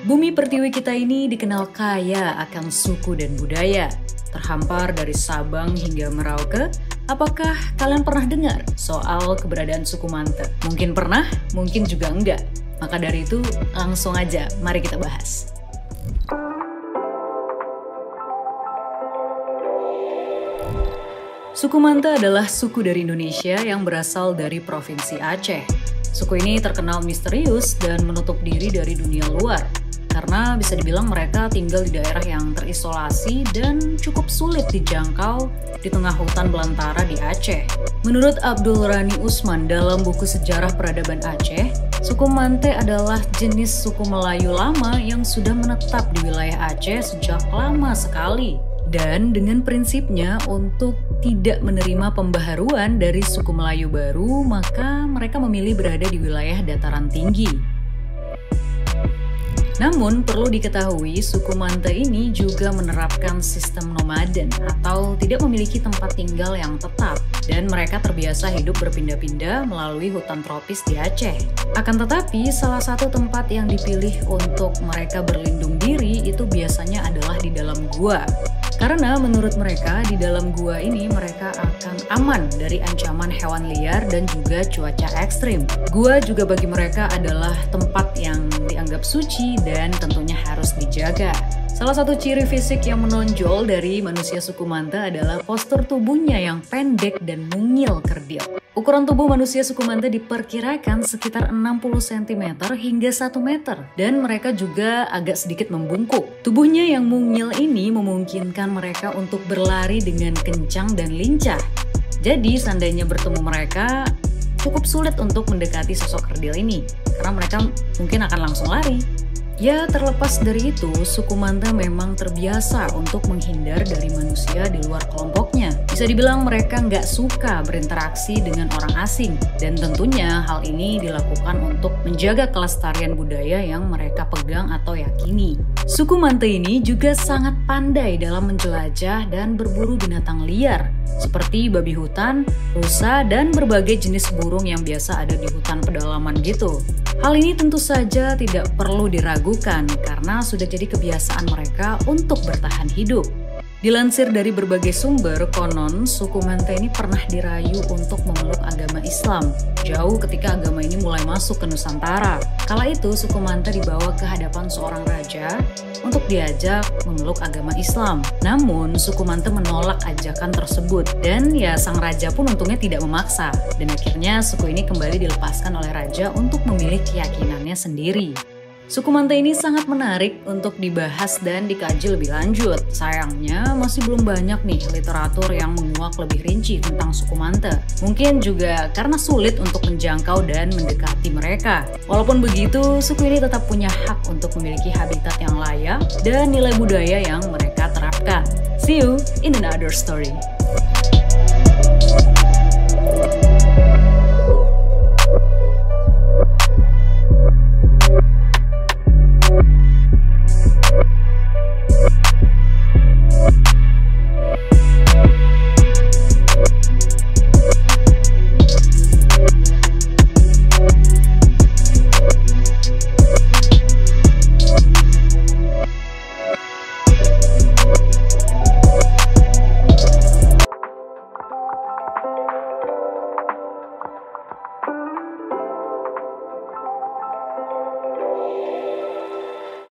Bumi pertiwi kita ini dikenal kaya akan suku dan budaya. Terhampar dari Sabang hingga Merauke, apakah kalian pernah dengar soal keberadaan suku Mante? Mungkin pernah, mungkin juga enggak. Maka dari itu, langsung aja mari kita bahas. Suku Mante adalah suku dari Indonesia yang berasal dari Provinsi Aceh. Suku ini terkenal misterius dan menutup diri dari dunia luar, karena bisa dibilang mereka tinggal di daerah yang terisolasi dan cukup sulit dijangkau di tengah hutan belantara di Aceh. Menurut Abdul Rani Usman dalam buku Sejarah Peradaban Aceh, suku Mante adalah jenis suku Melayu lama yang sudah menetap di wilayah Aceh sejak lama sekali. Dan dengan prinsipnya untuk tidak menerima pembaharuan dari suku Melayu baru, maka mereka memilih berada di wilayah dataran tinggi. Namun perlu diketahui suku Mante ini juga menerapkan sistem nomaden atau tidak memiliki tempat tinggal yang tetap, dan mereka terbiasa hidup berpindah-pindah melalui hutan tropis di Aceh. Akan tetapi salah satu tempat yang dipilih untuk mereka berlindung diri itu biasanya adalah di dalam gua. Karena menurut mereka di dalam gua ini mereka akan aman dari ancaman hewan liar dan juga cuaca ekstrim. Gua juga bagi mereka adalah tempat yang dianggap suci dan tentunya harus dijaga. Salah satu ciri fisik yang menonjol dari manusia suku Mante adalah postur tubuhnya yang pendek dan mungil kerdil. Ukuran tubuh manusia suku Mante diperkirakan sekitar 60 cm hingga 1 meter, dan mereka juga agak sedikit membungkuk. Tubuhnya yang mungil ini memungkinkan mereka untuk berlari dengan kencang dan lincah. Jadi seandainya bertemu mereka, cukup sulit untuk mendekati sosok kerdil ini, karena mereka mungkin akan langsung lari. Ya, terlepas dari itu, suku Mante memang terbiasa untuk menghindar dari manusia di luar kelompoknya. Bisa dibilang mereka nggak suka berinteraksi dengan orang asing, dan tentunya hal ini dilakukan untuk menjaga kelestarian budaya yang mereka pegang atau yakini. Suku Mante ini juga sangat pandai dalam menjelajah dan berburu binatang liar, seperti babi hutan, rusa, dan berbagai jenis burung yang biasa ada di hutan pedalaman gitu. Hal ini tentu saja tidak perlu diragukan karena sudah jadi kebiasaan mereka untuk bertahan hidup. Dilansir dari berbagai sumber, konon suku Mante ini pernah dirayu untuk memeluk agama Islam jauh ketika agama ini mulai masuk ke Nusantara. Kala itu suku Mante dibawa ke hadapan seorang raja untuk diajak memeluk agama Islam. Namun suku Mante menolak ajakan tersebut, dan ya sang raja pun untungnya tidak memaksa, dan akhirnya suku ini kembali dilepaskan oleh raja untuk memilih keyakinannya sendiri. Suku Mante ini sangat menarik untuk dibahas dan dikaji lebih lanjut. Sayangnya masih belum banyak nih literatur yang menguak lebih rinci tentang suku Mante. Mungkin juga karena sulit untuk menjangkau dan mendekati mereka. Walaupun begitu, suku ini tetap punya hak untuk memiliki habitat yang layak dan nilai budaya yang mereka terapkan. See you in another story.